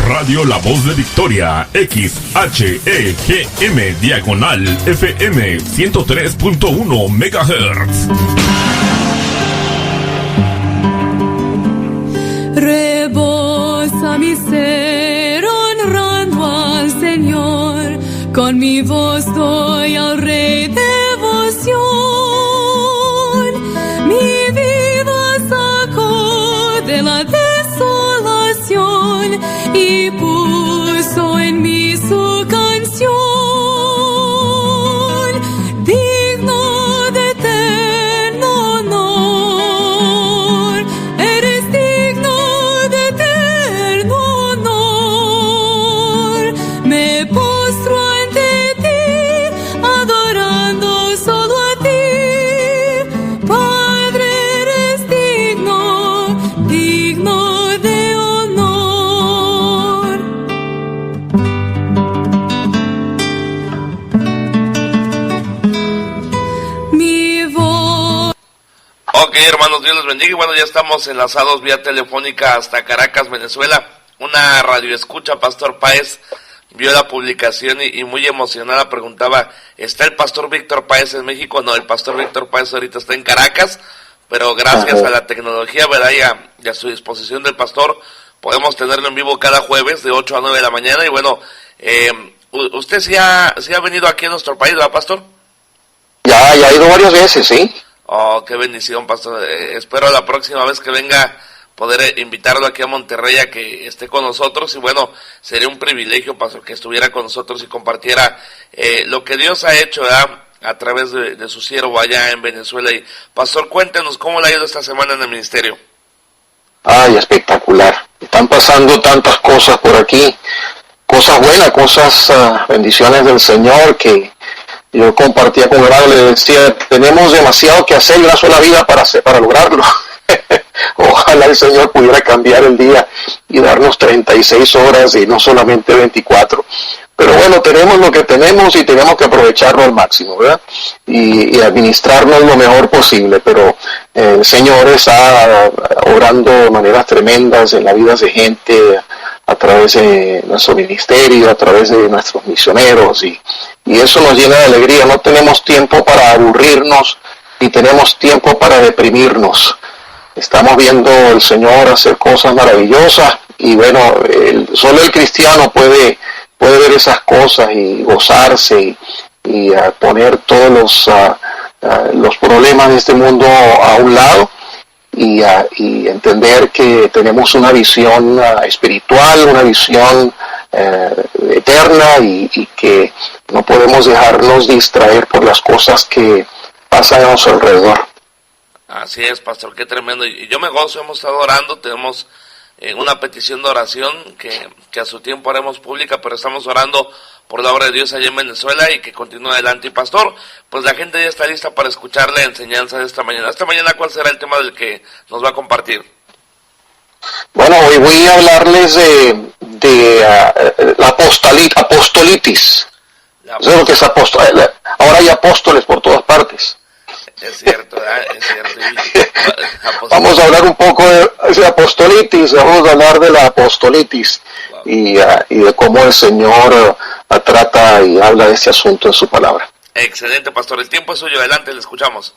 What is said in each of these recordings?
Radio La Voz de Victoria, XHEGM, diagonal FM 103.1 MHz. Rebosa mi ser honrando al Señor, con mi voz doy al Rey devoción. Mi vida sacó de la desolación y puso en mí su canción. Digno de eterno honor, eres digno de eterno honor. Me postro ante ti, adorando solo a ti. Padre, eres digno, digno de honor. Mi voz. Ok, hermanos, Dios los bendiga. Y bueno, ya estamos enlazados vía telefónica hasta Caracas, Venezuela. Una radio escucha, Pastor Páez, vio la publicación y muy emocionada preguntaba, ¿está el Pastor Víctor Páez en México? No, el Pastor Víctor Páez ahorita está en Caracas, pero gracias a la tecnología, ¿verdad? Y a su disposición del Pastor, podemos tenerlo en vivo cada jueves de 8 a 9 de la mañana. Y bueno, usted sí ha venido aquí a nuestro país, ¿verdad, Pastor? Ya he ido varias veces, ¿sí? Oh, qué bendición, Pastor. Espero la próxima vez que venga poder invitarlo aquí a Monterrey a que esté con nosotros. Y bueno, sería un privilegio, Pastor, que estuviera con nosotros y compartiera lo que Dios ha hecho, ¿verdad?, a través de su siervo allá en Venezuela. Y Pastor, cuéntenos cómo le ha ido esta semana en el ministerio. Ay, espectacular. Están pasando tantas cosas por aquí, cosas buenas, bendiciones del Señor, que yo compartía con Grado, le decía, tenemos demasiado que hacer y una sola vida para lograrlo. Ojalá el Señor pudiera cambiar el día y darnos 36 horas y no solamente 24. Pero bueno, tenemos lo que tenemos y tenemos que aprovecharlo al máximo, ¿verdad? Y administrarnos lo mejor posible. Pero el Señor está obrando de maneras tremendas en la vida de gente, a través de nuestro ministerio, a través de nuestros misioneros, y eso nos llena de alegría. No tenemos tiempo para aburrirnos, ni tenemos tiempo para deprimirnos. Estamos viendo al Señor hacer cosas maravillosas, y bueno, solo el cristiano puede ver esas cosas y gozarse y poner todos los problemas de este mundo a un lado, y entender que tenemos una visión espiritual, una visión eterna, y que no podemos dejarnos distraer por las cosas que pasan a nuestro alrededor. Así es, Pastor, qué tremendo. Y yo me gozo, hemos estado orando, tenemos una petición de oración que a su tiempo haremos pública, pero estamos orando por la obra de Dios allá en Venezuela y que continúe adelante. Y Pastor, pues la gente ya está lista para escuchar la enseñanza de esta mañana. Esta mañana, ¿cuál será el tema del que nos va a compartir? Bueno, hoy voy a hablarles de la apostolitis. Eso es lo que es ahora hay apóstoles por todas partes. Es cierto, es cierto. Vamos a hablar un poco de esa apostolitis, vamos a hablar de la apostolitis. Wow. Y de cómo el Señor trata y habla de este asunto en su palabra. Excelente, Pastor, el tiempo es suyo, adelante, le escuchamos.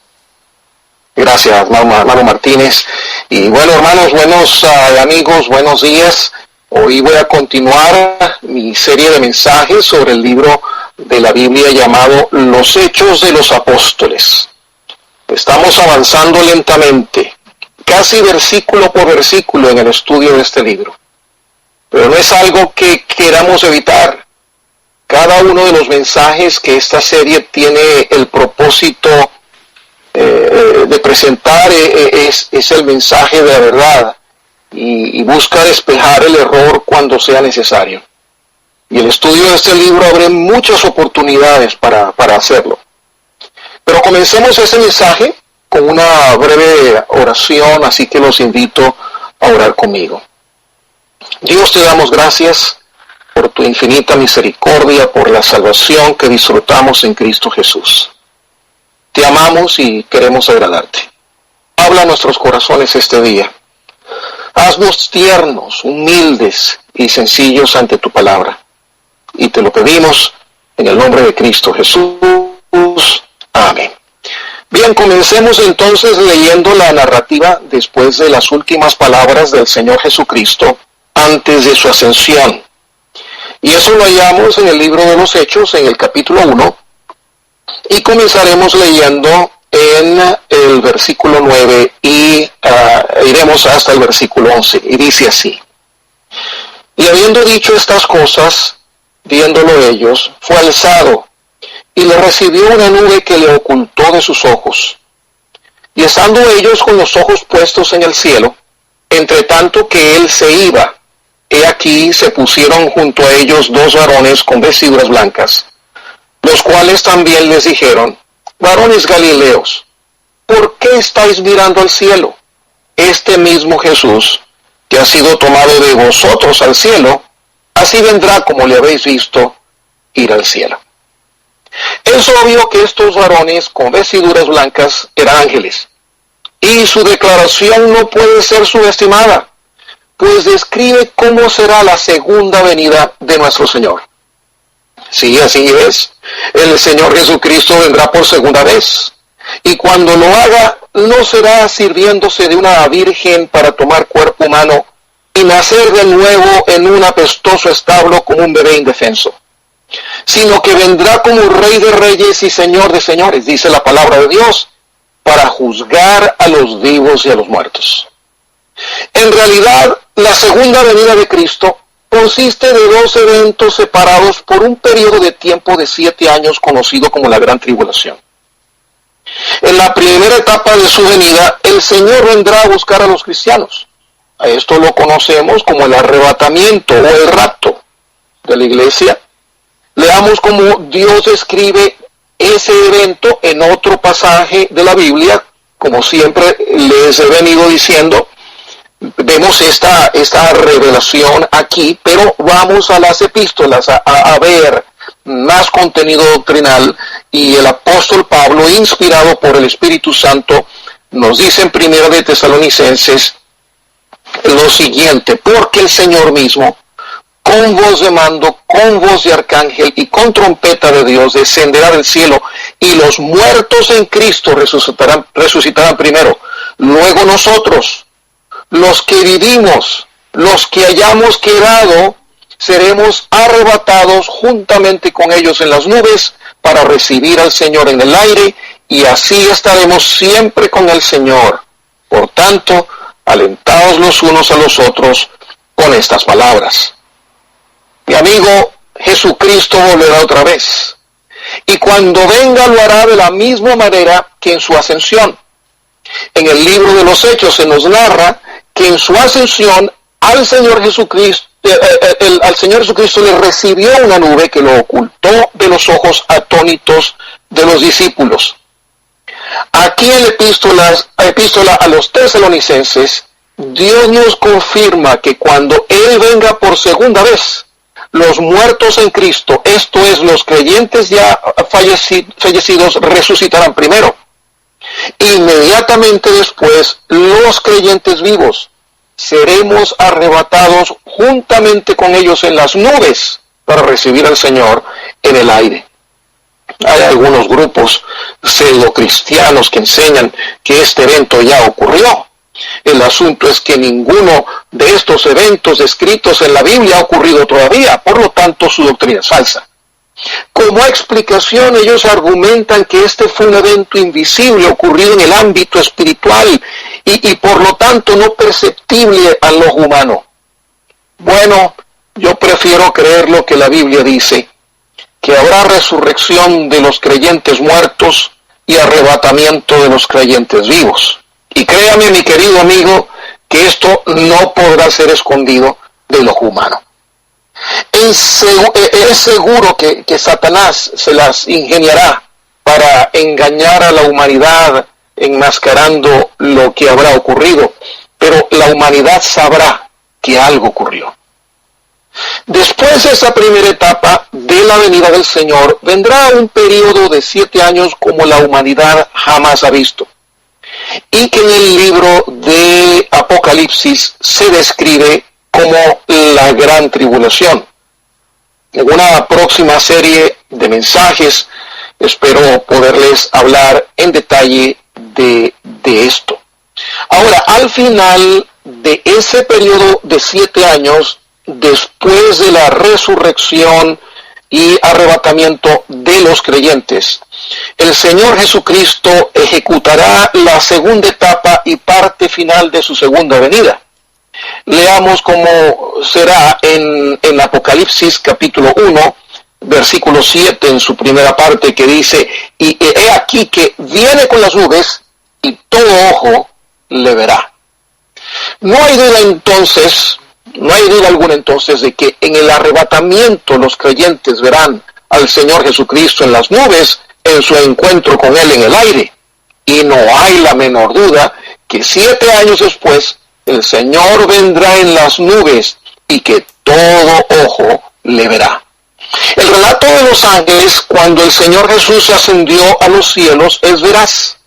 Gracias, hermano Martínez. Y bueno, hermanos, buenos amigos, buenos días. Hoy voy a continuar mi serie de mensajes sobre el libro de la Biblia llamado Los Hechos de los Apóstoles. Estamos avanzando lentamente, casi versículo por versículo en el estudio de este libro. Pero no es algo que queramos evitar. Cada uno de los mensajes que esta serie tiene el propósito de presentar es el mensaje de la verdad, y busca despejar el error cuando sea necesario. Y el estudio de este libro abre muchas oportunidades para hacerlo. Pero comencemos ese mensaje con una breve oración, así que los invito a orar conmigo. Dios, te damos gracias por tu infinita misericordia, por la salvación que disfrutamos en Cristo Jesús. Te amamos y queremos agradarte. Habla a nuestros corazones este día. Haznos tiernos, humildes y sencillos ante tu palabra. Y te lo pedimos en el nombre de Cristo Jesús. Amén. Bien, comencemos entonces leyendo la narrativa después de las últimas palabras del Señor Jesucristo antes de su ascensión. Y eso lo hallamos en el libro de los Hechos, en el capítulo 1, y comenzaremos leyendo en el versículo 9 y iremos hasta el versículo 11, y dice así: Y habiendo dicho estas cosas, viéndolo ellos, fue alzado, y le recibió una nube que le ocultó de sus ojos. Y estando ellos con los ojos puestos en el cielo, entre tanto que él se iba, he aquí se pusieron junto a ellos 2 varones con vestiduras blancas, los cuales también les dijeron: Varones Galileos, ¿por qué estáis mirando al cielo? Este mismo Jesús, que ha sido tomado de vosotros al cielo, así vendrá como le habéis visto ir al cielo. Es obvio que estos varones con vestiduras blancas eran ángeles, y su declaración no puede ser subestimada, pues describe cómo será la segunda venida de nuestro Señor. Sí, así es. El Señor Jesucristo vendrá por segunda vez, y cuando lo haga, no será sirviéndose de una virgen para tomar cuerpo humano y nacer de nuevo en un apestoso establo como un bebé indefenso, sino que vendrá como Rey de Reyes y Señor de Señores, dice la palabra de Dios, para juzgar a los vivos y a los muertos. En realidad, la segunda venida de Cristo consiste de 2 eventos separados por un periodo de tiempo de 7 años conocido como la Gran Tribulación. En la primera etapa de su venida, el Señor vendrá a buscar a los cristianos. A esto lo conocemos como el arrebatamiento o el rapto de la iglesia. Leamos cómo Dios describe ese evento en otro pasaje de la Biblia. Como siempre les he venido diciendo, vemos esta revelación aquí, pero vamos a las epístolas a ver más contenido doctrinal, y el apóstol Pablo, inspirado por el Espíritu Santo, nos dice en 1 de Tesalonicenses lo siguiente: porque el Señor mismo, con voz de mando, con voz de arcángel y con trompeta de Dios, descenderá del cielo, y los muertos en Cristo resucitarán primero. Luego nosotros, los que vivimos, los que hayamos quedado, seremos arrebatados juntamente con ellos en las nubes para recibir al Señor en el aire, y así estaremos siempre con el Señor. Por tanto, alentaos los unos a los otros con estas palabras. Mi amigo, Jesucristo volverá otra vez, y cuando venga lo hará de la misma manera que en su ascensión. En el libro de los Hechos se nos narra que en su ascensión al Señor Jesucristo le recibió una nube que lo ocultó de los ojos atónitos de los discípulos. Aquí en la epístola a los Tesalonicenses, Dios nos confirma que cuando Él venga por segunda vez, los muertos en Cristo, esto es, los creyentes ya fallecidos, resucitarán primero. Inmediatamente después, los creyentes vivos seremos arrebatados juntamente con ellos en las nubes para recibir al Señor en el aire. Hay algunos grupos pseudocristianos que enseñan que este evento ya ocurrió. El asunto es que ninguno de estos eventos descritos en la Biblia ha ocurrido todavía, por lo tanto su doctrina es falsa. Como explicación, ellos argumentan que este fue un evento invisible ocurrido en el ámbito espiritual y por lo tanto no perceptible al ojo humano. Bueno, yo prefiero creer lo que la Biblia dice, que habrá resurrección de los creyentes muertos y arrebatamiento de los creyentes vivos. Y créame, mi querido amigo, que esto no podrá ser escondido del ojo humano. Es seguro que Satanás se las ingeniará para engañar a la humanidad, enmascarando lo que habrá ocurrido, pero la humanidad sabrá que algo ocurrió. Después de esa primera etapa de la venida del Señor, vendrá un periodo de 7 años como la humanidad jamás ha visto. y que en el libro de Apocalipsis se describe como la gran tribulación. En una próxima serie de mensajes espero poderles hablar en detalle de esto. Ahora, al final de ese periodo de 7 años, después de la resurrección y arrebatamiento de los creyentes, el Señor Jesucristo ejecutará la segunda etapa y parte final de su segunda venida. Leamos cómo será en Apocalipsis capítulo 1, versículo 7 en su primera parte, que dice: y he aquí que viene con las nubes y todo ojo le verá. No hay duda alguna entonces de que en el arrebatamiento los creyentes verán al Señor Jesucristo en las nubes en su encuentro con Él en el aire. Y no hay la menor duda que 7 años después el Señor vendrá en las nubes y que todo ojo le verá. El relato de los ángeles cuando el Señor Jesús ascendió a los cielos es veraz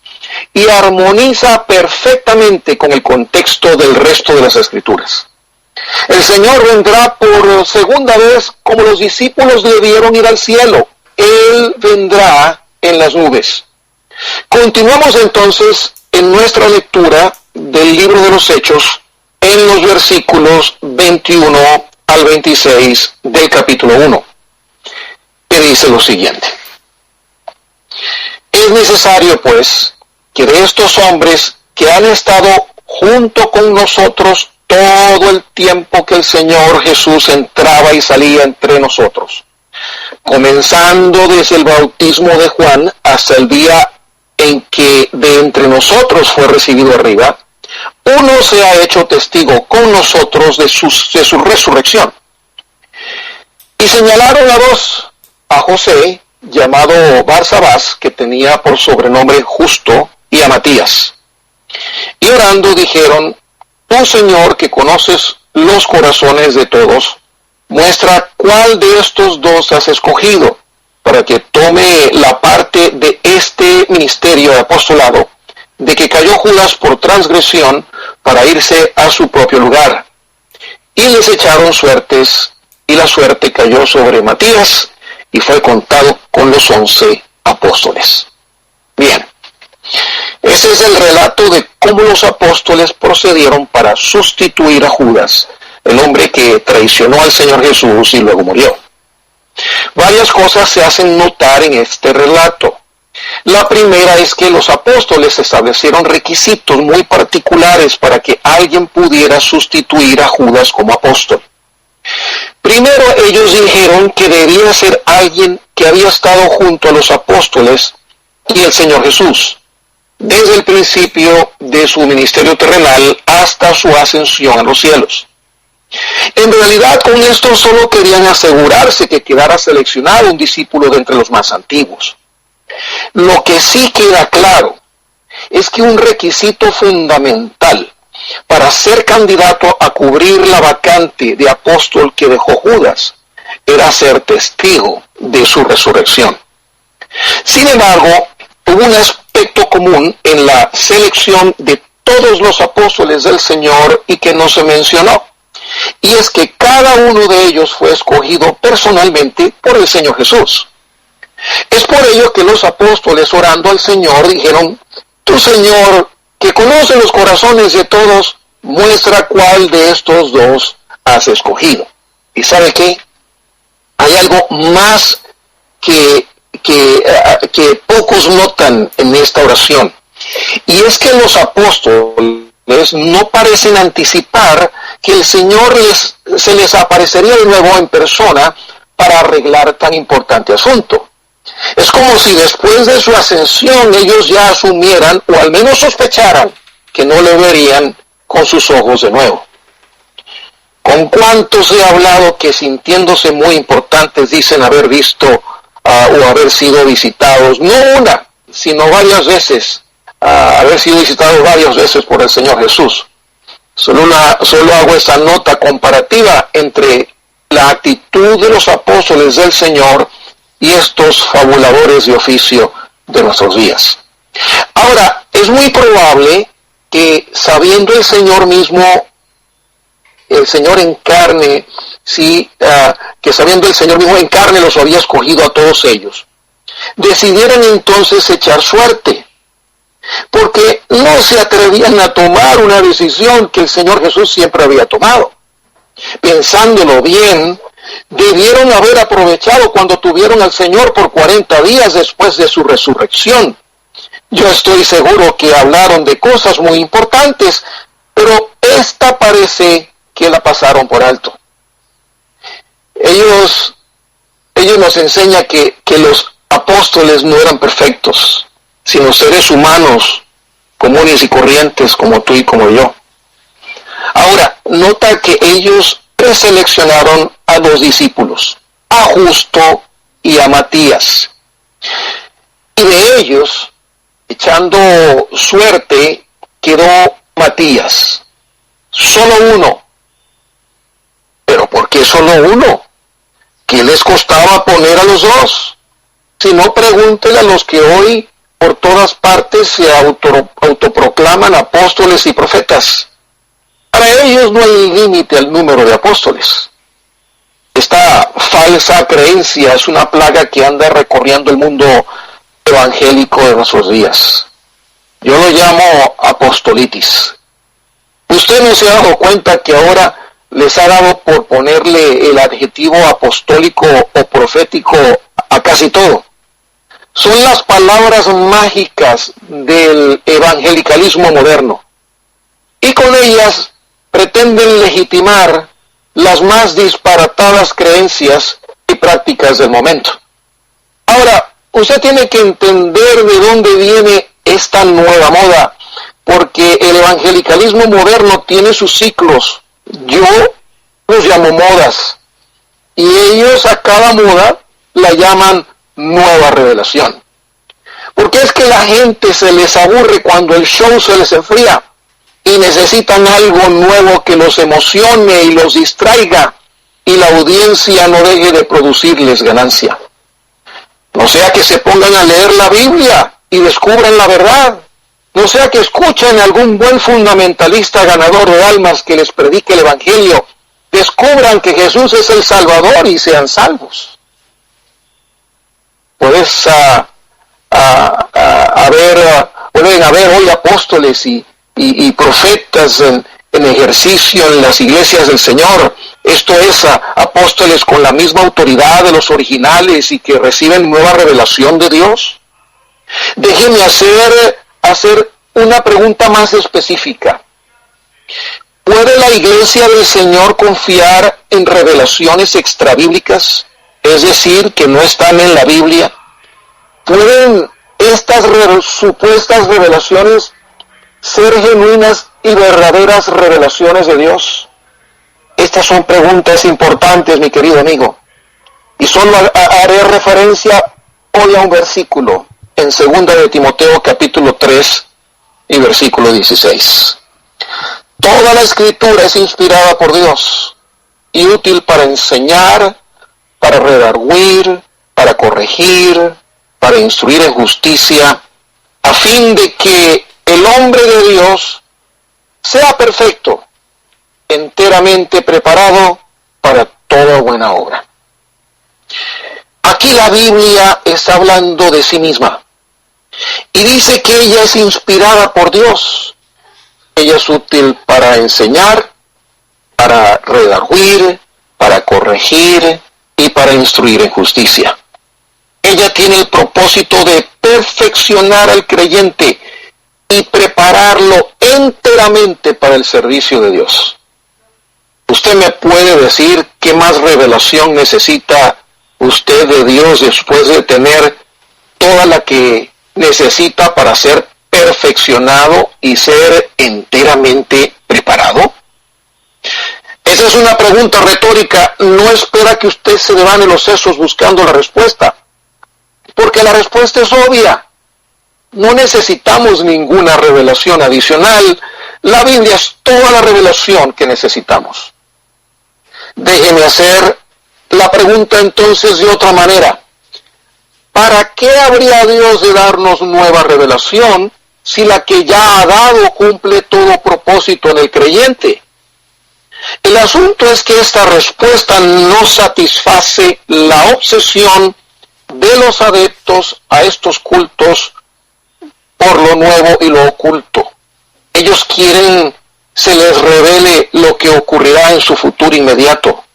y armoniza perfectamente con el contexto del resto de las Escrituras. El Señor vendrá por segunda vez como los discípulos debieron ir al cielo. Él vendrá en las nubes. Continuamos entonces en nuestra lectura del libro de los Hechos en los versículos 21 al 26 del capítulo 1, que dice lo siguiente: es necesario, pues, que de estos hombres que han estado junto con nosotros todo el tiempo que el Señor Jesús entraba y salía entre nosotros, comenzando desde el bautismo de Juan hasta el día en que de entre nosotros fue recibido arriba, uno se ha hecho testigo con nosotros de su resurrección. Y señalaron a dos, a José, llamado Barsabás, que tenía por sobrenombre Justo, y a Matías. Y orando dijeron: tú, Señor, que conoces los corazones de todos, muestra cuál de estos dos has escogido, para que tome la parte de este ministerio de apostolado, de que cayó Judas por transgresión para irse a su propio lugar. Y les echaron suertes, y la suerte cayó sobre Matías, y fue contado con los 11 apóstoles. Bien, ese es el relato de cómo los apóstoles procedieron para sustituir a Judas, el hombre que traicionó al Señor Jesús y luego murió. Varias cosas se hacen notar en este relato. La primera es que los apóstoles establecieron requisitos muy particulares para que alguien pudiera sustituir a Judas como apóstol. Primero, ellos dijeron que debía ser alguien que había estado junto a los apóstoles y el Señor Jesús, desde el principio de su ministerio terrenal hasta su ascensión a los cielos. En realidad, con esto solo querían asegurarse que quedara seleccionado un discípulo de entre los más antiguos. Lo que sí queda claro es que un requisito fundamental para ser candidato a cubrir la vacante de apóstol que dejó Judas era ser testigo de su resurrección. Sin embargo, hubo un aspecto común en la selección de todos los apóstoles del Señor y que no se mencionó, y es que cada uno de ellos fue escogido personalmente por el Señor Jesús. Es por ello que los apóstoles, orando al Señor, dijeron: tú, Señor, que conoce los corazones de todos, muestra cuál de estos dos has escogido. ¿Y sabe qué? Hay algo más que pocos notan en esta oración, y es que los apóstoles no parecen anticipar que el Señor se les aparecería de nuevo en persona para arreglar tan importante asunto. Es como si después de su ascensión ellos ya asumieran, o al menos sospecharan, que no le verían con sus ojos de nuevo. ¿Con cuántos he hablado que, sintiéndose muy importantes, dicen haber visto o haber sido visitados, no una, sino varias veces, haber sido visitados varias veces por el Señor Jesús? Solo hago esa nota comparativa entre la actitud de los apóstoles del Señor y estos fabuladores de oficio de nuestros días. Ahora, Es muy probable que sabiendo el Señor mismo, el Señor en carne, que sabiendo el Señor mismo en carne los había escogido a todos ellos, decidieran entonces echar suerte, porque no se atrevían a tomar una decisión que el Señor Jesús siempre había tomado. Pensándolo bien, debieron haber aprovechado cuando tuvieron al Señor por 40 días después de su resurrección. Yo estoy seguro que hablaron de cosas muy importantes, pero esta parece que la pasaron por alto. Ellos nos enseñan que los apóstoles no eran perfectos, sino seres humanos comunes y corrientes como tú y como yo. Ahora, nota que ellos preseleccionaron a 2 discípulos, a Justo y a Matías. Y de ellos, echando suerte, quedó Matías. Solo uno. ¿Pero por qué solo uno? ¿Qué les costaba poner a los 2? Si no, pregúntele a los que hoy por todas partes se autoproclaman apóstoles y profetas. Para ellos no hay límite al número de apóstoles. Esta falsa creencia es una plaga que anda recorriendo el mundo evangélico de nuestros días. Yo lo llamo apostolitis. ¿Usted no se ha dado cuenta que ahora les ha dado por ponerle el adjetivo apostólico o profético a casi todo? Son las palabras mágicas del evangelicalismo moderno. Y con ellas pretenden legitimar las más disparatadas creencias y prácticas del momento. Ahora, usted tiene que entender de dónde viene esta nueva moda, porque el evangelicalismo moderno tiene sus ciclos. Yo los llamo modas, y ellos a cada moda la llaman nueva revelación. Porque es que la gente se les aburre cuando el show se les enfría, y necesitan algo nuevo que los emocione y los distraiga, y la audiencia no deje de producirles ganancia. No sea que se pongan a leer la Biblia y descubran la verdad. No sea que escuchen a algún buen fundamentalista ganador de almas que les predique el Evangelio, descubran que Jesús es el Salvador y sean salvos. Pueden haber hoy apóstoles y profetas en ejercicio en las iglesias del Señor. Esto es, apóstoles con la misma autoridad de los originales y que reciben nueva revelación de Dios. Déjeme hacer una pregunta más específica. ¿Puede la iglesia del Señor confiar en revelaciones extrabíblicas? Es decir, que no están en la Biblia. ¿Pueden estas supuestas revelaciones ser genuinas y verdaderas revelaciones de Dios? Estas son preguntas importantes, mi querido amigo. Y solo haré referencia hoy a un versículo en 2 de Timoteo capítulo 3 y versículo 16. Toda la escritura es inspirada por Dios y útil para enseñar, para redarguir, para corregir, para instruir en justicia, a fin de que el hombre de Dios sea perfecto, enteramente preparado para toda buena obra. Aquí la Biblia está hablando de sí misma y dice que ella es inspirada por Dios. Ella es útil para enseñar, para redarguir, para corregir y para instruir en justicia. Ella tiene el propósito de perfeccionar al creyente y prepararlo enteramente para el servicio de Dios. ¿Usted me puede decir qué más revelación necesita usted de Dios después de tener toda la que necesita para ser perfeccionado y ser enteramente preparado? Esa es una pregunta retórica. No espera que usted se devane los sesos buscando la respuesta, porque la respuesta es obvia. No necesitamos ninguna revelación adicional. La Biblia es toda la revelación que necesitamos. Déjeme hacer la pregunta entonces de otra manera. ¿Para qué habría Dios de darnos nueva revelación si la que ya ha dado cumple todo propósito en el creyente? El asunto es que esta respuesta no satisface la obsesión de los adeptos a estos cultos por lo nuevo y lo oculto. Ellos quieren se les revele lo que ocurrirá en su futuro inmediato,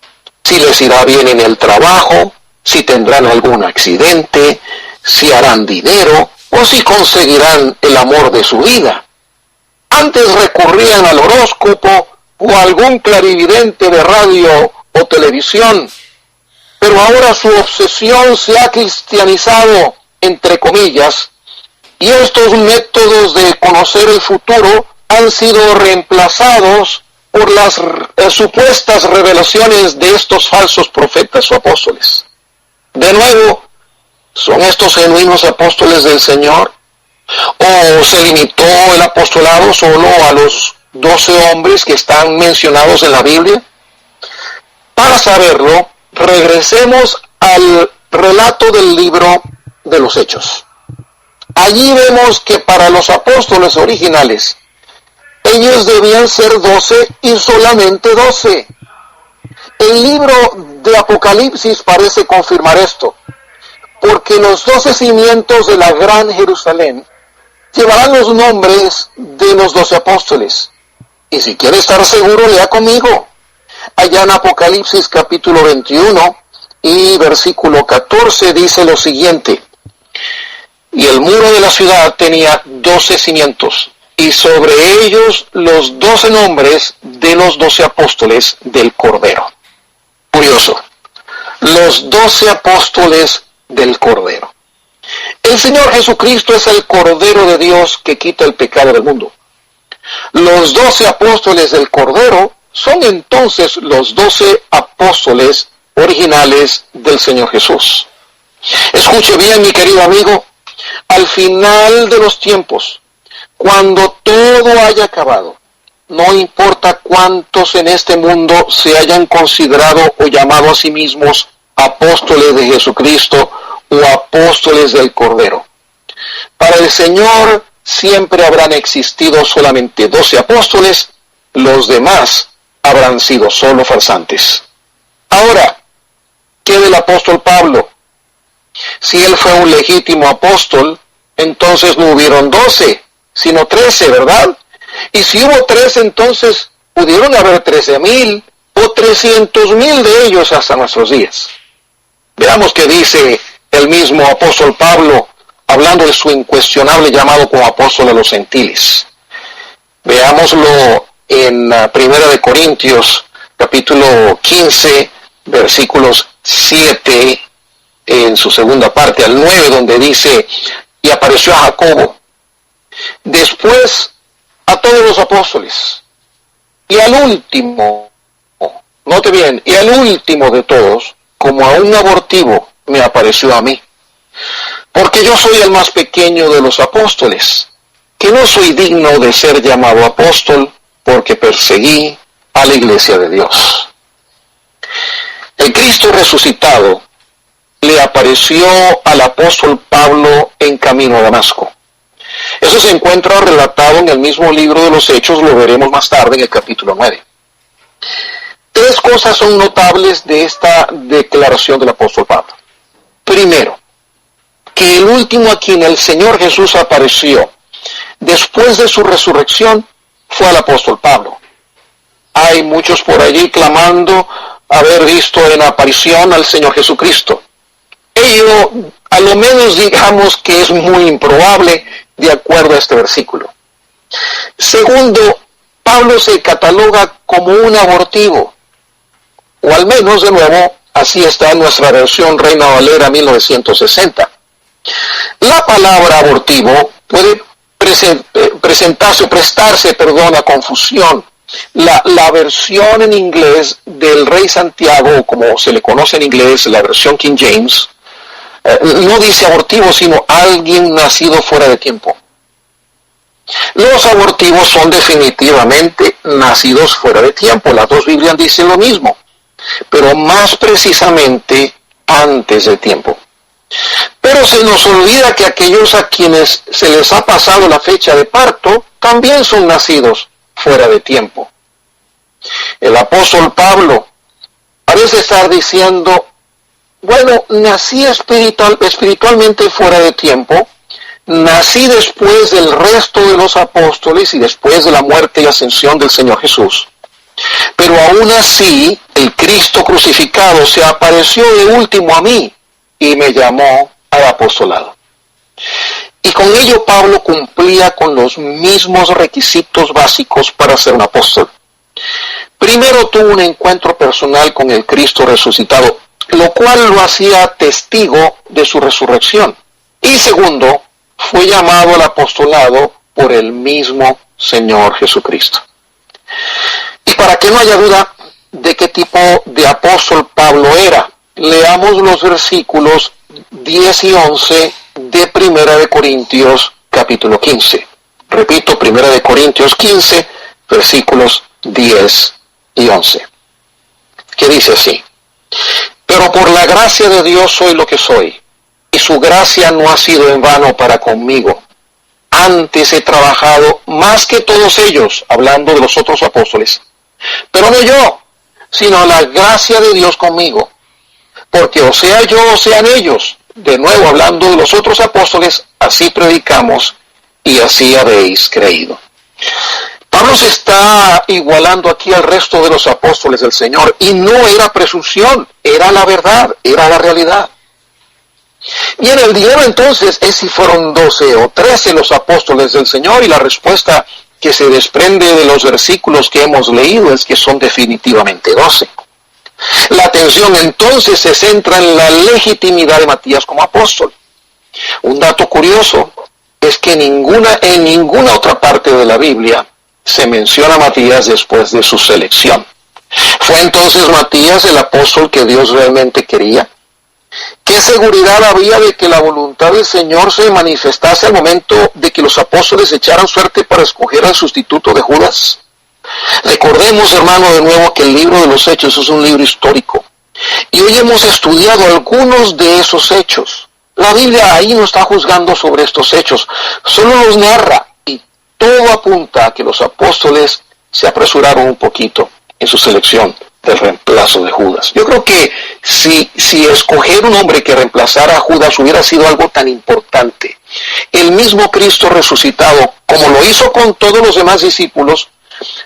si les irá bien en el trabajo, si tendrán algún accidente, si harán dinero o si conseguirán el amor de su vida. Antes recurrían al horóscopo o a algún clarividente de radio o televisión, pero ahora su obsesión se ha cristianizado, entre comillas, y estos métodos de conocer el futuro han sido reemplazados por las supuestas revelaciones de estos falsos profetas o apóstoles. De nuevo, ¿son estos genuinos apóstoles del Señor? ¿O se limitó el apostolado solo a los 12 hombres que están mencionados en la Biblia? Para saberlo, regresemos al relato del libro de los Hechos. Allí vemos que para los apóstoles originales, ellos debían ser 12 y solamente 12. El libro de Apocalipsis parece confirmar esto, porque los 12 cimientos de la Gran Jerusalén llevarán los nombres de los 12 apóstoles. Y si quiere estar seguro, lea conmigo. Allá en Apocalipsis capítulo 21 y versículo 14 dice lo siguiente: y el muro de la ciudad tenía 12 cimientos, y sobre ellos los 12 nombres de los 12 apóstoles del Cordero. Curioso, los 12 apóstoles del Cordero. El Señor Jesucristo es el Cordero de Dios que quita el pecado del mundo. Los 12 apóstoles del Cordero son entonces los 12 apóstoles originales del Señor Jesús. Escuche bien, mi querido amigo, al final de los tiempos, cuando todo haya acabado, no importa cuántos en este mundo se hayan considerado o llamado a sí mismos apóstoles de Jesucristo o apóstoles del Cordero. Para el Señor siempre habrán existido solamente 12 apóstoles, los demás habrán sido solo farsantes. Ahora, ¿qué del apóstol Pablo? Si él fue un legítimo apóstol, entonces no hubieron 12, sino 13, ¿verdad? Y si hubo 13, entonces pudieron haber 13,000 o 300,000 de ellos hasta nuestros días. Veamos qué dice el mismo apóstol Pablo, hablando de su incuestionable llamado como apóstol a los gentiles. Veámoslo en 1 Corintios, capítulo 15, versículos 7, en su segunda parte, al 9, donde dice: y apareció a Jacobo, después a todos los apóstoles, y al último, note bien, y al último de todos, como a un abortivo, me apareció a mí. Porque yo soy el más pequeño de los apóstoles, que no soy digno de ser llamado apóstol, porque perseguí a la iglesia de Dios. El Cristo resucitado le apareció al apóstol Pablo en camino a Damasco. Eso se encuentra relatado en el mismo libro de los Hechos, lo veremos más tarde en el capítulo 9. 3 cosas son notables de esta declaración del apóstol Pablo. Primero, que el último a quien el Señor Jesús apareció después de su resurrección fue al apóstol Pablo. Hay muchos por allí clamando haber visto en aparición al Señor Jesucristo. Ello, a lo menos digamos que es muy improbable de acuerdo a este versículo. Segundo, Pablo se cataloga como un abortivo, o al menos, de nuevo, así está en nuestra versión Reina Valera 1960. La palabra abortivo puede prestarse a confusión. La versión en inglés del Rey Santiago, como se le conoce en inglés, la versión King James, no dice abortivo, sino alguien nacido fuera de tiempo. Los abortivos son definitivamente nacidos fuera de tiempo. Las dos Biblias dicen lo mismo, pero más precisamente antes de tiempo. Pero se nos olvida que aquellos a quienes se les ha pasado la fecha de parto también son nacidos fuera de tiempo. El apóstol Pablo parece estar diciendo, bueno, nací espiritualmente fuera de tiempo, nací después del resto de los apóstoles y después de la muerte y ascensión del Señor Jesús. Pero aún así, el Cristo crucificado se apareció de último a mí y me llamó al apostolado. Y con ello Pablo cumplía con los mismos requisitos básicos para ser un apóstol. Primero tuvo un encuentro personal con el Cristo resucitado, lo cual lo hacía testigo de su resurrección. Y segundo, fue llamado al apostolado por el mismo Señor Jesucristo. Y para que no haya duda de qué tipo de apóstol Pablo era, leamos los versículos 10 y 11 de 1 de Corintios capítulo 15. Repito, 1 de Corintios 15, versículos 10 y 11. Que dice así: pero por la gracia de Dios soy lo que soy, y su gracia no ha sido en vano para conmigo. Antes he trabajado más que todos ellos, hablando de los otros apóstoles, pero no yo, sino la gracia de Dios conmigo. Porque o sea yo o sean ellos, de nuevo hablando de los otros apóstoles, así predicamos y así habéis creído. Pablo se está igualando aquí al resto de los apóstoles del Señor, y no era presunción, era la verdad, era la realidad. Bien, el dilema entonces es si fueron 12 o 13 los apóstoles del Señor, y la respuesta que se desprende de los versículos que hemos leído es que son definitivamente 12. La atención entonces se centra en la legitimidad de Matías como apóstol. Un dato curioso es que en ninguna otra parte de la Biblia se menciona a Matías después de su selección. ¿Fue entonces Matías el apóstol que Dios realmente quería? ¿Qué seguridad había de que la voluntad del Señor se manifestase al momento de que los apóstoles echaran suerte para escoger al sustituto de Judas? Recordemos, hermano, de nuevo que el libro de los Hechos es un libro histórico. Y hoy hemos estudiado algunos de esos hechos. La Biblia ahí no está juzgando sobre estos hechos, solo los narra, y todo apunta a que los apóstoles se apresuraron un poquito en su selección del reemplazo de Judas. Yo creo que si escoger un hombre que reemplazara a Judas hubiera sido algo tan importante, el mismo Cristo resucitado, como lo hizo con todos los demás discípulos,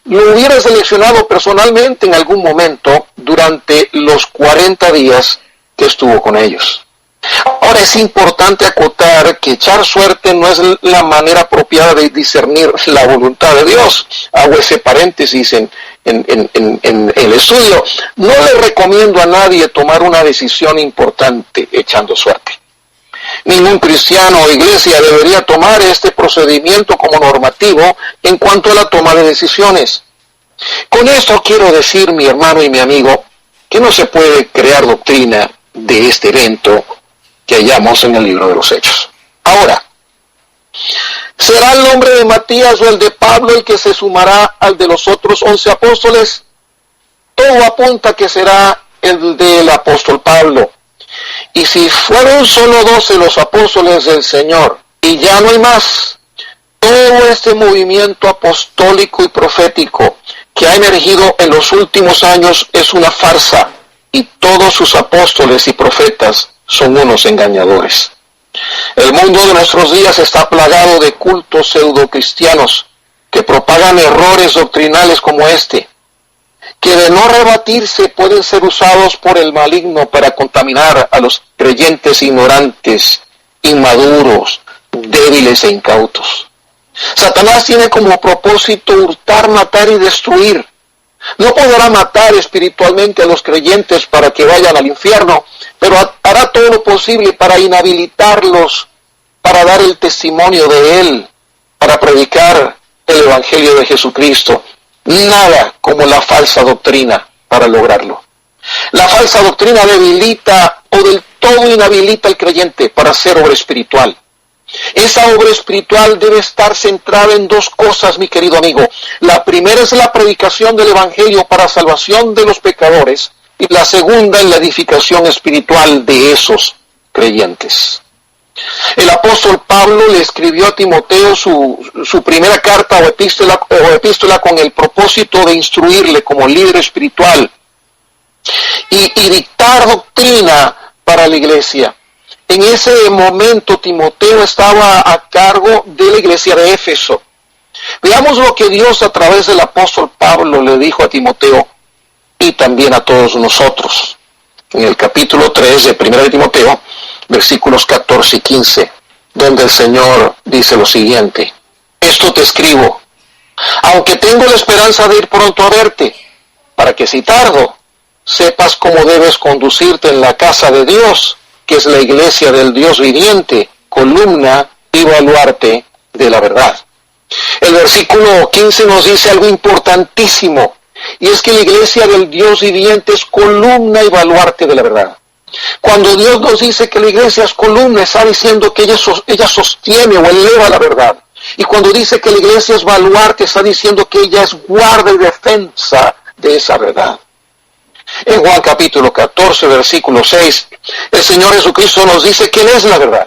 lo hubiera seleccionado personalmente en algún momento durante los 40 días que estuvo con ellos. Ahora, es importante acotar que echar suerte no es la manera apropiada de discernir la voluntad de Dios. Hago ese paréntesis en el estudio. No le recomiendo a nadie tomar una decisión importante echando suerte. Ningún cristiano o iglesia debería tomar este procedimiento como normativo en cuanto a la toma de decisiones. Con esto quiero decir, mi hermano y mi amigo, que no se puede crear doctrina de este evento que hallamos en el libro de los Hechos. Ahora, ¿será el nombre de Matías o el de Pablo el que se sumará al de los otros 11 apóstoles? Todo apunta que será el del apóstol Pablo. Y si fueron solo 12 los apóstoles del Señor y ya no hay más, todo este movimiento apostólico y profético que ha emergido en los últimos años es una farsa, y todos sus apóstoles y profetas son unos engañadores. El mundo de nuestros días está plagado de cultos pseudocristianos que propagan errores doctrinales como este, que de no rebatirse pueden ser usados por el maligno para contaminar a los creyentes ignorantes, inmaduros, débiles e incautos. Satanás tiene como propósito hurtar, matar y destruir. No podrá matar espiritualmente a los creyentes para que vayan al infierno, pero hará todo lo posible para inhabilitarlos, para dar el testimonio de Él, para predicar el Evangelio de Jesucristo. Nada como la falsa doctrina para lograrlo. La falsa doctrina debilita o del todo inhabilita al creyente para hacer obra espiritual. Esa obra espiritual debe estar centrada en dos cosas, mi querido amigo. La primera es la predicación del Evangelio para salvación de los pecadores, y la segunda es la edificación espiritual de esos creyentes. El apóstol Pablo le escribió a Timoteo su primera carta o epístola con el propósito de instruirle como líder espiritual y dictar doctrina para la iglesia. En ese momento Timoteo estaba a cargo de la iglesia de Éfeso. Veamos lo que Dios a través del apóstol Pablo le dijo a Timoteo y también a todos nosotros. En el capítulo 3 de 1 de Timoteo, versículos 14 y 15, donde el Señor dice lo siguiente: esto te escribo, aunque tengo la esperanza de ir pronto a verte, para que si tardo, sepas cómo debes conducirte en la casa de Dios, que es la iglesia del Dios viviente, columna y baluarte de la verdad. El versículo 15 nos dice algo importantísimo, y es que la iglesia del Dios viviente es columna y baluarte de la verdad. Cuando Dios nos dice que la iglesia es columna, está diciendo que ella sostiene o eleva la verdad. Y cuando dice que la iglesia es baluarte, está diciendo que ella es guarda y defensa de esa verdad. En Juan capítulo 14, versículo 6, el Señor Jesucristo nos dice que Él es la verdad.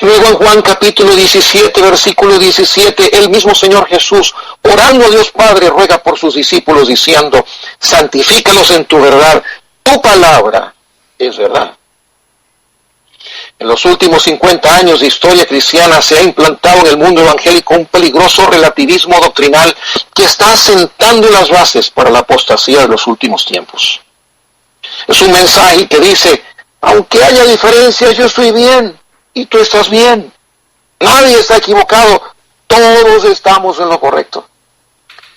Luego en Juan capítulo 17, versículo 17, el mismo Señor Jesús, orando a Dios Padre, ruega por sus discípulos diciendo: santifícalos en tu verdad, tu palabra es verdad. En los últimos 50 años de historia cristiana se ha implantado en el mundo evangélico un peligroso relativismo doctrinal que está asentando las bases para la apostasía de los últimos tiempos. Es un mensaje que dice: aunque haya diferencias, yo estoy bien y tú estás bien. Nadie está equivocado, todos estamos en lo correcto.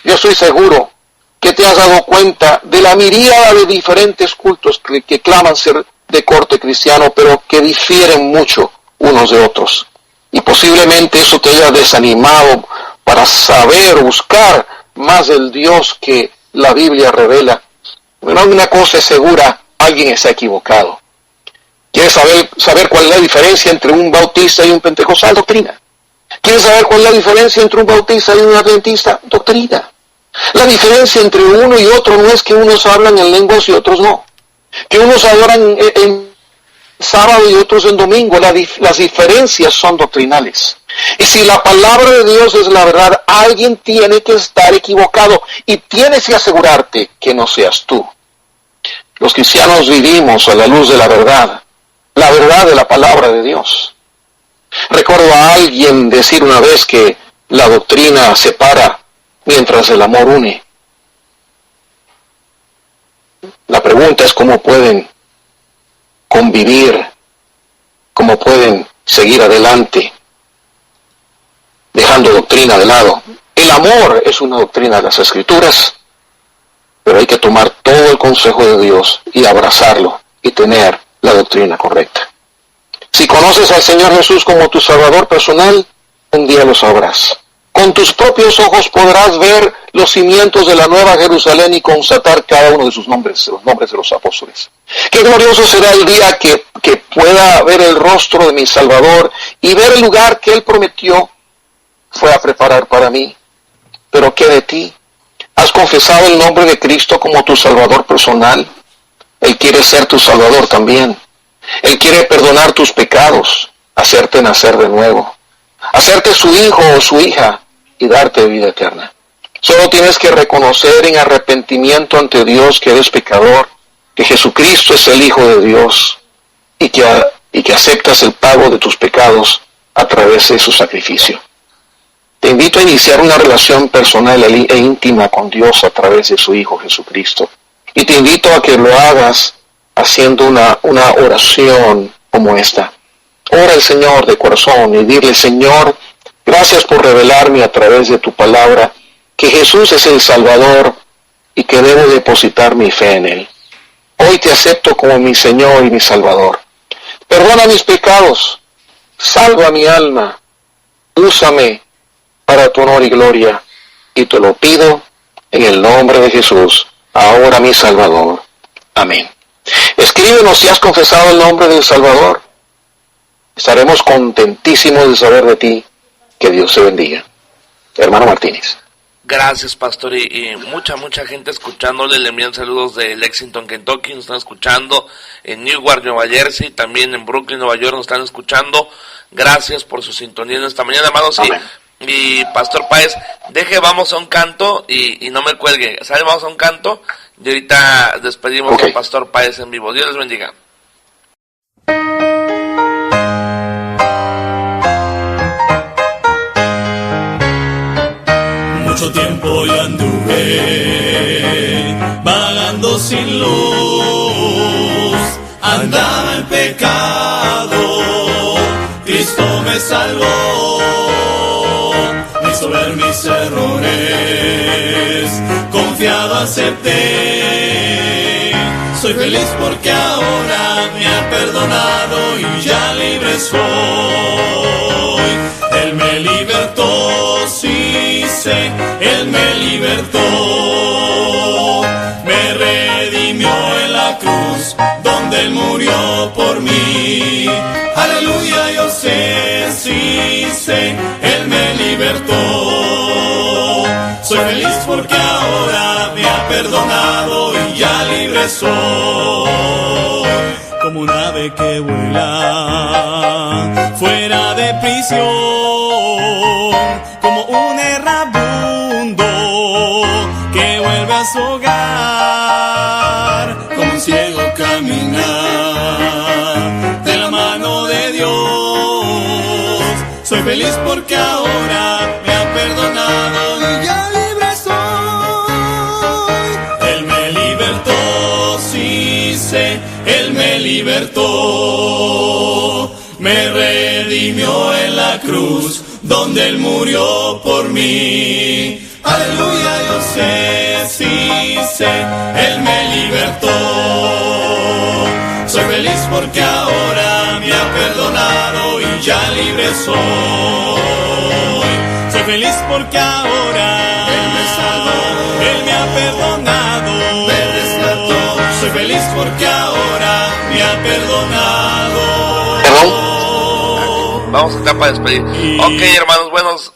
Yo estoy seguro que te has dado cuenta de la miríada de diferentes cultos que claman ser de corte cristiano, pero que difieren mucho unos de otros. Y posiblemente eso te haya desanimado para saber, buscar más del Dios que la Biblia revela. Pero una cosa es segura: alguien está equivocado. ¿Quieres saber cuál es la diferencia entre un bautista y un pentecostal? Doctrina. ¿Quieres saber cuál es la diferencia entre un bautista y un adventista? Doctrina. La diferencia entre uno y otro no es que unos hablan en lenguas y otros no. Que unos adoran en sábado y otros en domingo. Las diferencias son doctrinales. Y si la palabra de Dios es la verdad, alguien tiene que estar equivocado y tienes que asegurarte que no seas tú. Los cristianos vivimos a la luz de la verdad de la palabra de Dios. Recuerdo a alguien decir una vez que la doctrina separa mientras el amor une. La pregunta es cómo pueden convivir, cómo pueden seguir adelante, dejando doctrina de lado. El amor es una doctrina de las Escrituras, pero hay que tomar todo el consejo de Dios y abrazarlo y tener la doctrina correcta. Si conoces al Señor Jesús como tu Salvador personal, un día lo sabrás. Con tus propios ojos podrás ver los cimientos de la Nueva Jerusalén y constatar cada uno de sus nombres, los nombres de los apóstoles. Qué glorioso será el día que pueda ver el rostro de mi Salvador y ver el lugar que Él prometió fue a preparar para mí. Pero ¿qué de ti? ¿Has confesado el nombre de Cristo como tu Salvador personal? Él quiere ser tu Salvador también. Él quiere perdonar tus pecados, hacerte nacer de nuevo, hacerte su hijo o su hija y darte vida eterna. Solo tienes que reconocer en arrepentimiento ante Dios que eres pecador, que Jesucristo es el Hijo de Dios y que aceptas el pago de tus pecados a través de su sacrificio. Te invito a iniciar una relación personal e íntima con Dios a través de su Hijo Jesucristo. Y te invito a que lo hagas haciendo una oración como esta. Ora al Señor de corazón y dile: Señor, gracias por revelarme a través de tu palabra que Jesús es el Salvador y que debo depositar mi fe en Él. Hoy te acepto como mi Señor y mi Salvador. Perdona mis pecados, salva mi alma, úsame para tu honor y gloria, y te lo pido en el nombre de Jesús, ahora mi Salvador. Amén. Escríbenos si has confesado el nombre del Salvador. Estaremos contentísimos de saber de ti. Que Dios te bendiga. Hermano Martínez. Gracias, pastor, y mucha gente escuchándole. Le envían saludos de Lexington, Kentucky, nos están escuchando en Newark, Nueva Jersey, también en Brooklyn, Nueva York, nos están escuchando. Gracias por su sintonía en esta mañana, hermanos. Y pastor Páez, vamos a un canto y no me cuelgue. ¿Sale? Vamos a un canto y ahorita despedimos al pastor Páez en vivo. Dios les bendiga. Mucho tiempo yo anduve vagando sin luz, andaba en pecado, Cristo me salvó, me hizo ver mis errores, confiado acepté, soy feliz porque ahora me ha perdonado y ya libre soy, Él me libertó, sí sé, Él me libertó, me redimió en la cruz, donde Él murió por mí, aleluya, yo sé, sí sé, Él me libertó, soy feliz porque ahora me ha perdonado y ya libre soy, como un ave que vuela fuera de prisión, como un errabundo que vuelve a su hogar, como un ciego caminar de la mano de Dios, soy feliz porque ahora me ha perdonado y ya libre soy, Él me libertó, sí sé, Él me libertó, me redimió en la cruz, donde Él murió por mí, aleluya, yo sé, sí sé, Él me libertó, soy feliz porque ahora me ha perdonado y ya libre soy, soy feliz porque ahora Él me salvó, Él me ha perdonado, me rescató, soy feliz porque ahora me ha perdonado. Vamos a entrar para despedir. Ok, hermanos, buenos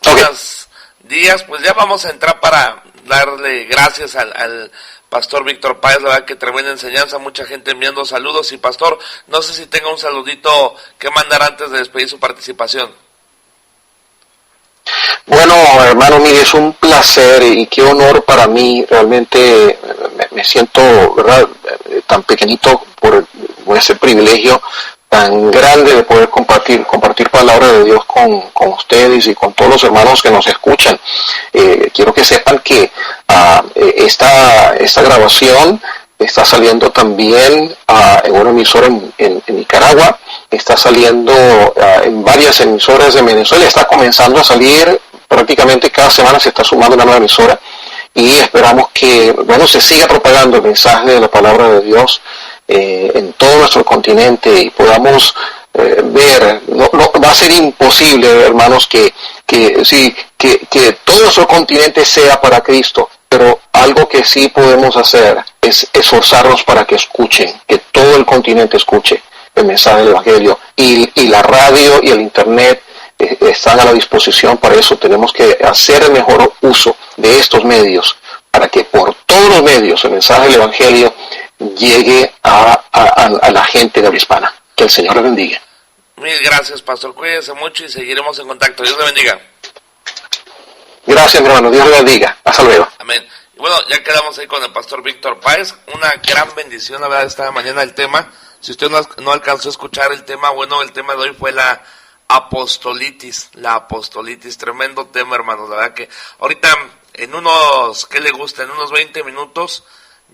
días. Pues ya vamos a entrar para darle gracias al pastor Víctor Páez. La verdad que tremenda enseñanza, mucha gente enviando saludos. Y pastor, no sé si tenga un saludito que mandar antes de despedir su participación. Bueno, hermano, mire, es un placer y qué honor para mí. Realmente me siento, ¿verdad?, tan pequeñito por ese privilegio tan grande de poder compartir palabra de Dios con ustedes y con todos los hermanos que nos escuchan. Quiero que sepan que esta grabación está saliendo también en una emisora en Nicaragua, está saliendo en varias emisoras de Venezuela, está comenzando a salir prácticamente cada semana, se está sumando una nueva emisora y esperamos que, bueno, se siga propagando el mensaje de la palabra de Dios en todo nuestro continente y podamos ver. No va a ser imposible, hermanos, que todo nuestro continente sea para Cristo, pero algo que sí podemos hacer es esforzarnos para que escuchen, que todo el continente escuche el mensaje del Evangelio, y la radio y el internet están a la disposición para eso. Tenemos que hacer el mejor uso de estos medios para que por todos los medios el mensaje del Evangelio llegue a la gente de habla hispana. Que el Señor le bendiga. Mil gracias, pastor. Cuídense mucho y seguiremos en contacto. Dios le bendiga. Gracias, mi hermano. Dios le bendiga. Hasta luego. Amén. Y bueno, ya quedamos ahí con el pastor Víctor Páez. Una gran bendición, la verdad, esta mañana el tema. Si usted no alcanzó a escuchar el tema, bueno, el tema de hoy fue la apostolitis. La apostolitis, tremendo tema, hermanos. La verdad que ahorita, en unos 20 minutos,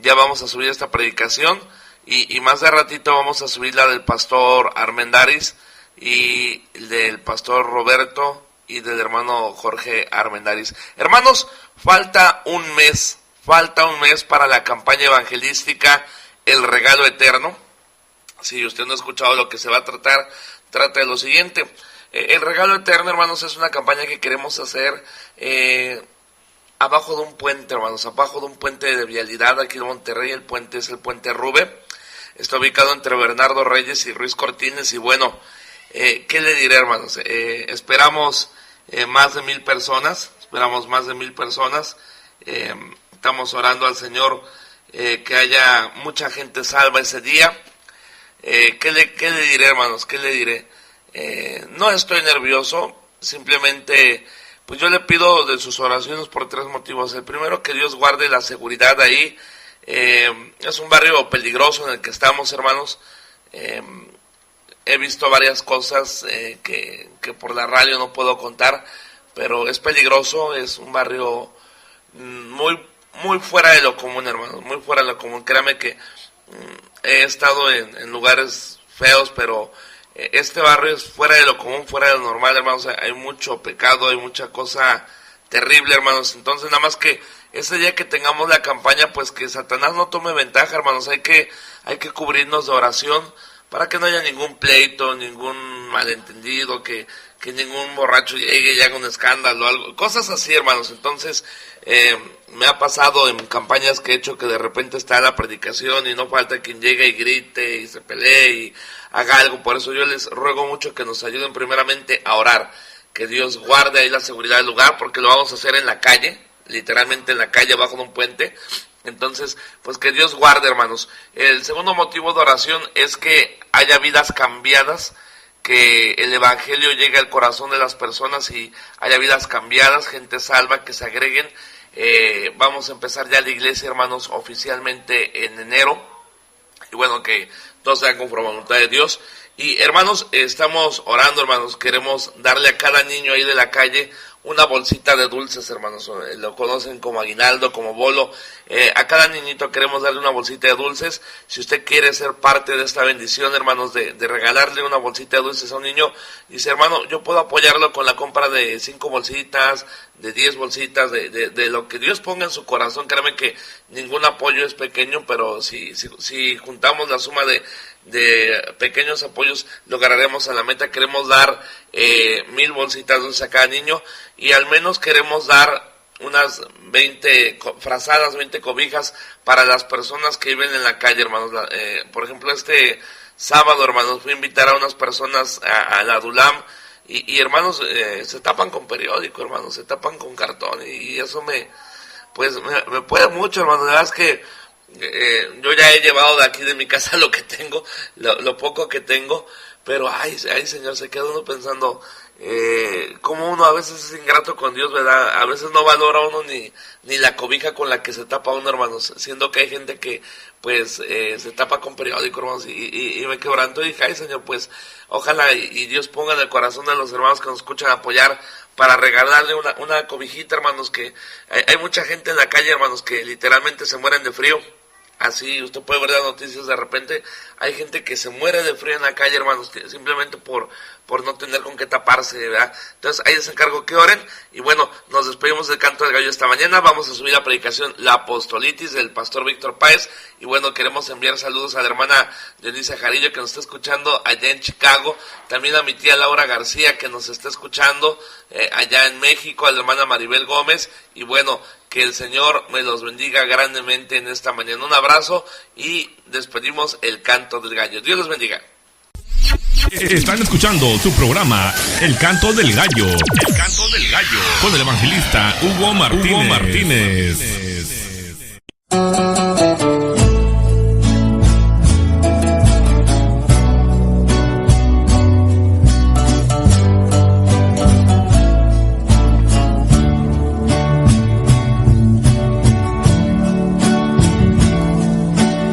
ya vamos a subir esta predicación. Y más de ratito vamos a subir la del pastor Armendáriz y del pastor Roberto y del hermano Jorge Armendáriz. Hermanos, falta un mes para la campaña evangelística El Regalo Eterno. Si usted no ha escuchado lo que se va a tratar, trata de lo siguiente. El Regalo Eterno, hermanos, es una campaña que queremos hacer abajo de un puente, hermanos, abajo de un puente de vialidad aquí en Monterrey. El puente es el puente Rube. Está ubicado entre Bernardo Reyes y Ruiz Cortines. Y bueno, ¿qué le diré, hermanos? Esperamos más de 1,000 personas. Esperamos más de 1,000 personas. Estamos orando al Señor que haya mucha gente salva ese día. ¿Qué le diré, hermanos? ¿Qué le diré? No estoy nervioso, simplemente pues yo le pido de sus oraciones por 3 motivos. El primero, que Dios guarde la seguridad ahí. Es un barrio peligroso en el que estamos, hermanos. He visto varias cosas que por la radio no puedo contar, pero es peligroso, es un barrio muy fuera de lo común, hermanos, muy fuera de lo común. Créame que he estado en lugares feos, pero este barrio es fuera de lo común, fuera de lo normal, hermanos. Hay mucho pecado, hay mucha cosa terrible, hermanos. Entonces, nada más que ese día que tengamos la campaña, pues que Satanás no tome ventaja, hermanos. Hay que cubrirnos de oración para que no haya ningún pleito, ningún malentendido, que ningún borracho llegue y haga un escándalo, algo, cosas así, hermanos. Entonces, me ha pasado en campañas que he hecho que de repente está la predicación y no falta quien llegue y grite y se pelee y haga algo. Por eso yo les ruego mucho que nos ayuden primeramente a orar, que Dios guarde ahí la seguridad del lugar, porque lo vamos a hacer en la calle, literalmente en la calle, abajo de un puente. Entonces, pues que Dios guarde, hermanos. El segundo motivo de oración es que haya vidas cambiadas, que el evangelio llegue al corazón de las personas y haya vidas cambiadas, gente salva, que se agreguen. Vamos a empezar ya la iglesia, hermanos, oficialmente en enero. Y bueno, que todos sean con voluntad de Dios. Y hermanos, estamos orando, hermanos. Queremos darle a cada niño ahí de la calle una bolsita de dulces, hermanos. Lo conocen como aguinaldo, como bolo. A cada niñito queremos darle una bolsita de dulces. Si usted quiere ser parte de esta bendición, hermanos, de regalarle una bolsita de dulces a un niño, dice, hermano, yo puedo apoyarlo con la compra de 5 bolsitas, de 10 bolsitas, de lo que Dios ponga en su corazón. Créame que ningún apoyo es pequeño, pero si juntamos la suma de pequeños apoyos, lograremos a la meta. Queremos dar 1,000 bolsitas de dulces a cada niño, y al menos queremos dar unas 20 frazadas, 20 cobijas para las personas que viven en la calle, hermanos. Por ejemplo, este sábado, hermanos, fui a invitar a unas personas a la Dulam, y hermanos, se tapan con periódico, hermanos, se tapan con cartón, y eso me puede mucho, hermanos. La verdad es que yo ya he llevado de aquí de mi casa lo que tengo, lo poco que tengo, pero ay Señor, se queda uno pensando como uno a veces es ingrato con Dios, ¿verdad? A veces no valora uno ni la cobija con la que se tapa uno, hermanos, siendo que hay gente que pues se tapa con periódico, hermanos, y me quebranto y dije, ay Señor, pues ojalá y Dios ponga en el corazón de los hermanos que nos escuchan apoyar para regalarle una cobijita, hermanos, que hay mucha gente en la calle, hermanos, que literalmente se mueren de frío. Así, usted puede ver las noticias de repente, hay gente que se muere de frío en la calle, hermanos, simplemente por no tener con qué taparse, ¿verdad? Entonces, ahí les encargo que oren, y bueno, nos despedimos del Canto del Gallo esta mañana. Vamos a subir la predicación La Apostolitis del pastor Víctor Páez, y bueno, queremos enviar saludos a la hermana Dionisia Jarillo, que nos está escuchando allá en Chicago, también a mi tía Laura García, que nos está escuchando allá en México, a la hermana Maribel Gómez, y bueno, que el Señor me los bendiga grandemente en esta mañana. Un abrazo y despedimos el Canto del Gallo. Dios los bendiga. Están escuchando su programa El Canto del Gallo. El Canto del Gallo. Con el evangelista Hugo Martínez.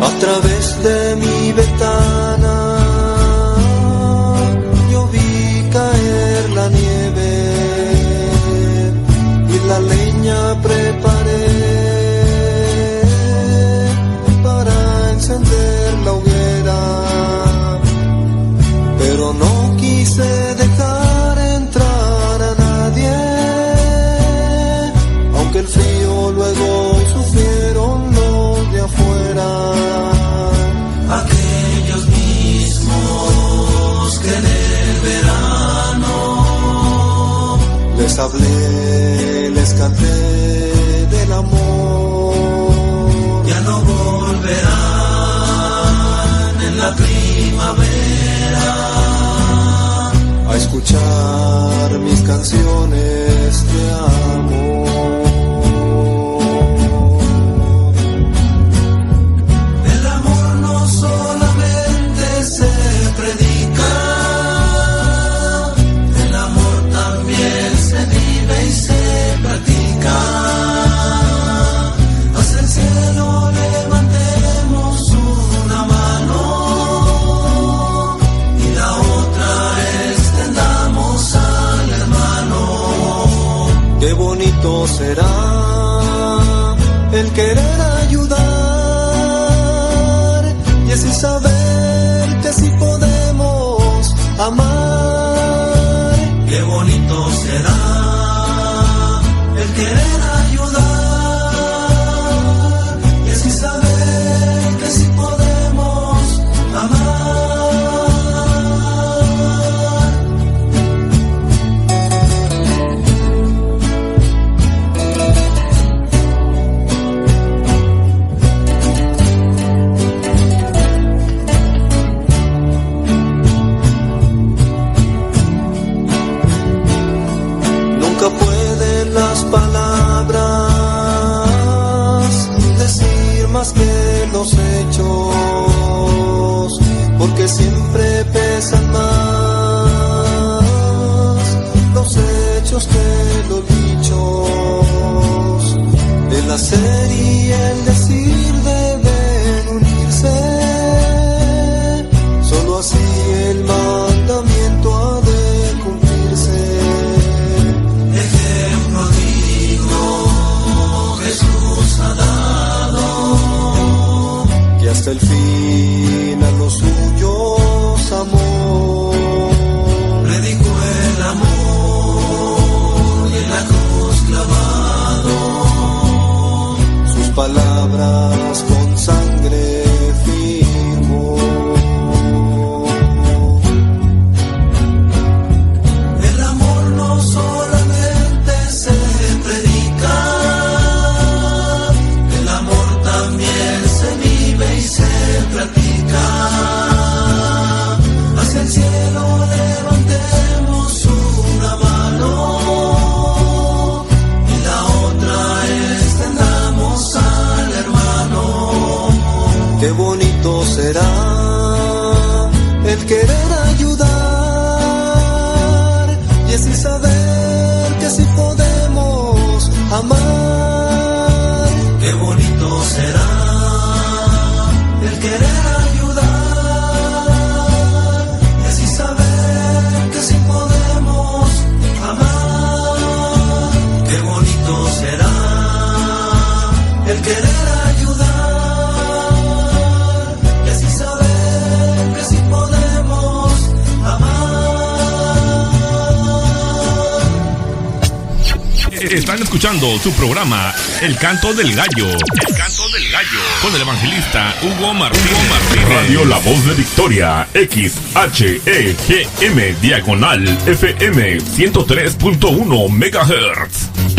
A través de mi ventana yo vi caer la nieve y la leña preparé para encender la hoguera, pero no quise dejar entrar a nadie, aunque el frío luego sufrieron los de afuera. Aquellos mismos que en el verano les hablé, les canté del amor, ya no volverán en la primavera a escuchar mis canciones de amor. pesan más los hechos que los dichos. El hacer y el decir deben unirse. Solo así el mandamiento ha de cumplirse. Ejemplo digno Jesús ha dado, que hasta el fin a los suyos amó. Predicó el amor y en la cruz clavado, sus palabras con sangre firmó. El amor no solamente se predica, el amor también se vive y se practica. Hacia el cielo levantemos una mano y la otra extendamos al hermano. Qué bonito será el querer ayudar y así saber que sí podemos amar. Qué bonito será el querer ayudar y así saber que sí podemos amar. Qué bonito será el querer ayudar y así saber que sí podemos amar. Están escuchando su programa El Canto del Gallo. El Canto del Gallo. Con el evangelista Hugo Martínez. Radio La Voz de Victoria. XHEGM /FM 103.1 MHz.